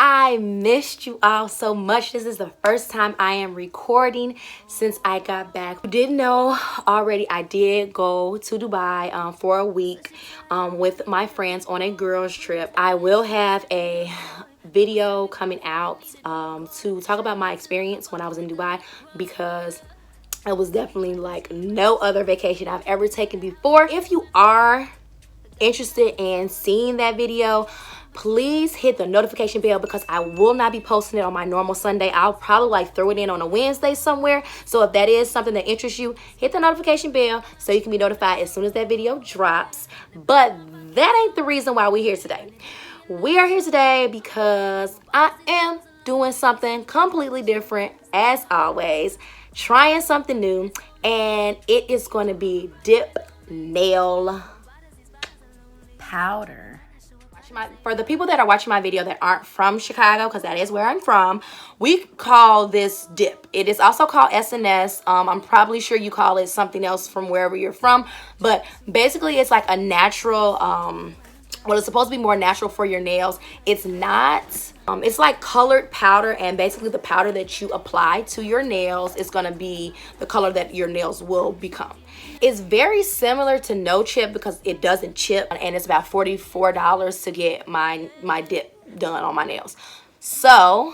I missed you all so much. This is the first time I am recording since I got back. You didn't know already, I did go to Dubai for a week with my friends on a girls trip. I will have a video coming out to talk about my experience when I was in Dubai, because it was definitely like no other vacation I've ever taken before. If you are interested in seeing that video, please hit the notification bell, because I will not be posting it on my normal Sunday. I'll probably like throw it in on a Wednesday somewhere. So if that is something that interests you, hit the notification bell so you can be notified as soon as that video drops. But that ain't the reason why we're here today. We are here today because I am doing something completely different, as always, trying something new, and it is going to be dip nail powder. For the people that are watching my video that aren't from Chicago, because that is where I'm from, we call this dip. It is also called SNS. I'm probably sure you call it something else from wherever you're from, but basically it's like a natural, well, it's supposed to be more natural for your nails. It's not. It's like colored powder, and basically the powder that you apply to your nails is going to be the color that your nails will become. It's very similar to no chip because it doesn't chip, and it's about $44 to get my dip done on my nails. So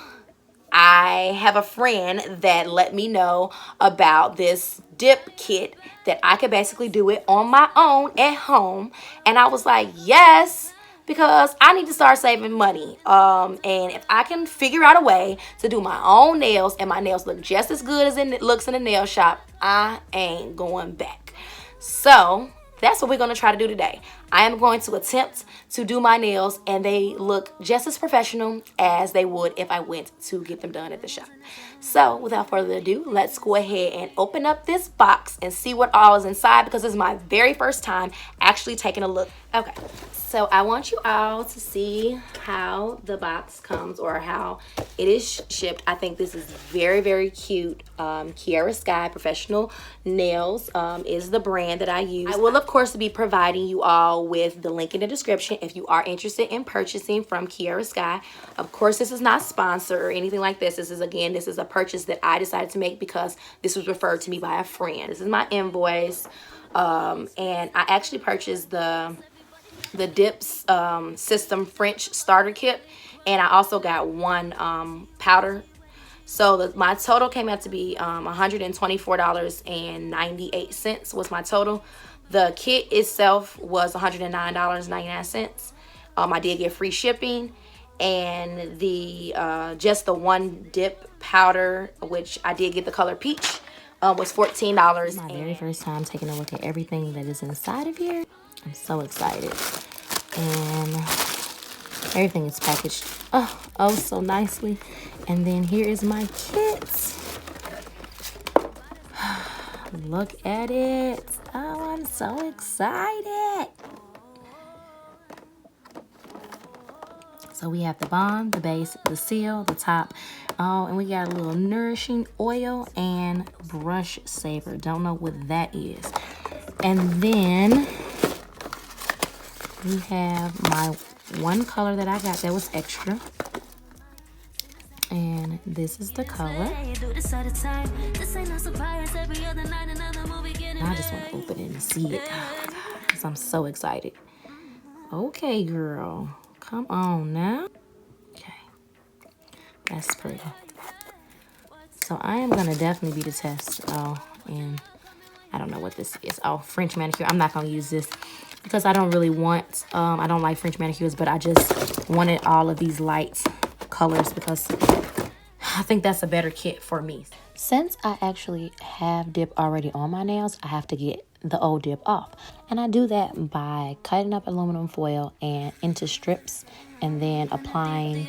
I have a friend that let me know about this dip kit that I could basically do it on my own at home, and I was like, yes, because I need to start saving money. And if I can figure out a way to do my own nails and my nails look just as good as it looks in the nail shop, I ain't going back. So that's what we're going to try to do today. I am going to attempt to do my nails, and they look just as professional as they would if I went to get them done at the shop. So without further ado, let's go ahead and open up this box and see what all is inside, because this is my very first time actually taking a look. Okay, so I want you all to see how the box comes, or how it is shipped. I think this is very, very cute. Kiara Sky Professional Nails is the brand that I use. I will, of course, be providing you all with the link in the description if you are interested in purchasing from Kiara Sky. Of course, this is not sponsored or anything like this. This is a purchase that I decided to make because this was referred to me by a friend. This is my invoice, and I actually purchased the Dips System French starter kit, and I also got one powder. So my total came out to be $124.98 was my total. The kit itself was $109.99. I did get free shipping, and the just the one dip powder, which I did get the color peach, was $14. My very first time taking a look at everything that is inside of here. I'm so excited, and everything is packaged oh so nicely. And then here is my kit. Look at it. Oh, I'm so excited. So we have the balm, the base, the seal, the top. Oh, and we got a little nourishing oil and brush saver. Don't know what that is. And then we have my one color that I got that was extra. And this is the color. I just want to open it and see it. Oh, God, because I'm so excited. Okay, girl. Come on now. Okay. That's pretty. So I am going to definitely be the test. Oh, and I don't know what this is. Oh, French manicure. I'm not going to use this because I don't really want, I don't like French manicures, but I just wanted all of these light colors because I think that's a better kit for me. Since I actually have dip already on my nails, I have to get the old dip off. And I do that by cutting up aluminum foil and into strips and then applying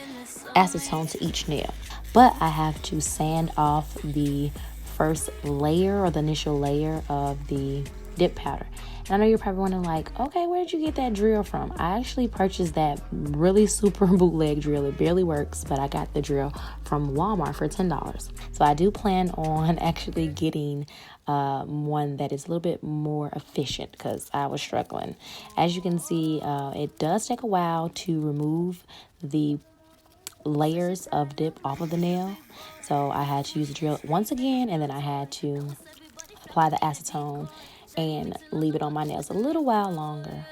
acetone to each nail. But I have to sand off the first layer, or the initial layer of the dip powder. And I know you're probably wondering, like, okay, where did you get that drill from? I actually purchased that really super bootleg drill. It barely works, but I got the drill from Walmart for $10. So I do plan on actually getting one that is a little bit more efficient because I was struggling. As you can see, it does take a while to remove the layers of dip off of the nail. So I had to use the drill once again, and then I had to apply the acetone and leave it on my nails a little while longer.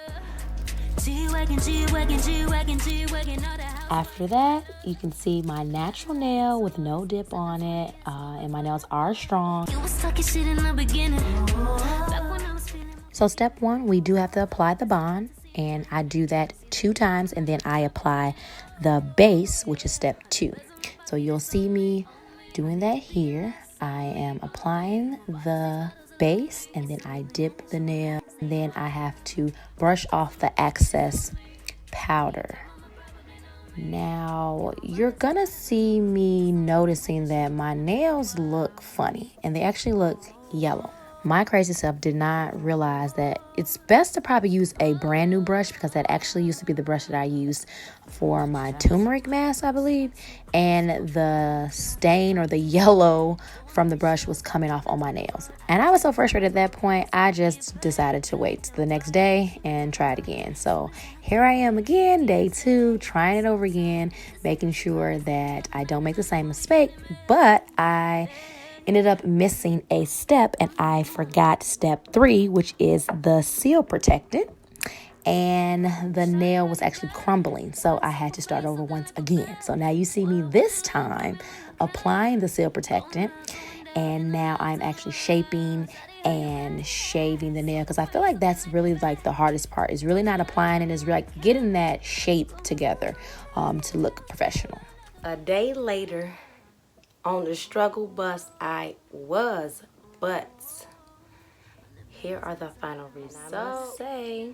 After that, you can see my natural nail with no dip on it, and my nails are strong. So step 1, we do have to apply the bond, and I do that 2 times, and then I apply the base, which is step 2. So you'll see me doing that here. I am applying the base, and then I dip the nail, and then I have to brush off the excess powder. Now you're gonna see me noticing that my nails look funny, and they actually look yellow. My crazy self did not realize that it's best to probably use a brand new brush, because that actually used to be the brush that I used for my turmeric mask, I believe. And the stain or the yellow from the brush was coming off on my nails. And I was so frustrated at that point, I just decided to wait the next day and try it again. So here I am again, day 2, trying it over again, making sure that I don't make the same mistake. But I ended up missing a step, and I forgot step 3, which is the seal protectant, and the nail was actually crumbling, so I had to start over once again. So now you see me this time applying the seal protectant, and now I'm actually shaping and shaving the nail, because I feel like that's really like the hardest part, is really not applying it, is like getting that shape together to look professional. A day later, on the struggle bus I was, but here are the final results. I must say,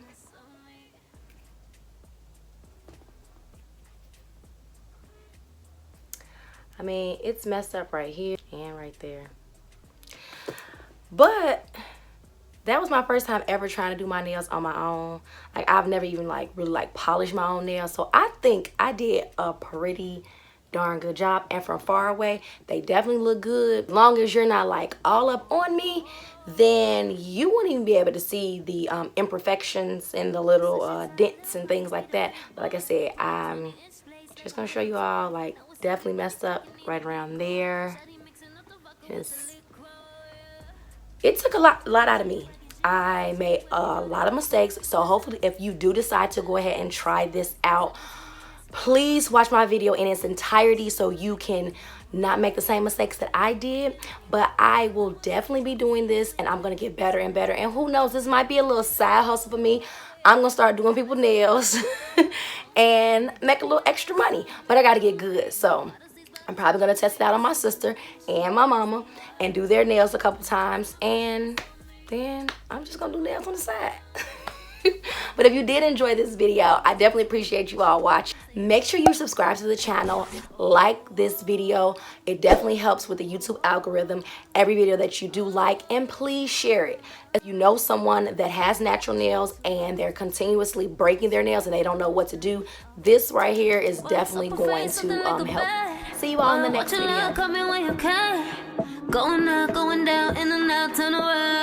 I mean, it's messed up right here and right there. But that was my first time ever trying to do my nails on my own. Like, I've never even really polished my own nails. So I think I did a pretty darn good job, and from far away they definitely look good. As long as you're not like all up on me, then you won't even be able to see the imperfections and the little dents and things like that. But like I said, I'm just gonna show you all, like, definitely messed up right around there. It took a lot out of me. I made a lot of mistakes, so hopefully if you do decide to go ahead and try this out, please watch my video in its entirety so you can not make the same mistakes that I did. But I will definitely be doing this, and I'm gonna get better and better. And who knows, this might be a little side hustle for me. I'm gonna start doing people's nails and make a little extra money. But I gotta get good, so I'm probably gonna test it out on my sister and my mama and do their nails a couple times, and then I'm just gonna do nails on the side. But if you did enjoy this video, I definitely appreciate you all watching. Make sure you subscribe to the channel, like this video. It definitely helps with the YouTube algorithm, every video that you do like, and please share it. If you know someone that has natural nails and they're continuously breaking their nails and they don't know what to do, this right here is definitely going to help. See you all in the next video. Going up, going down, in and out, turn around.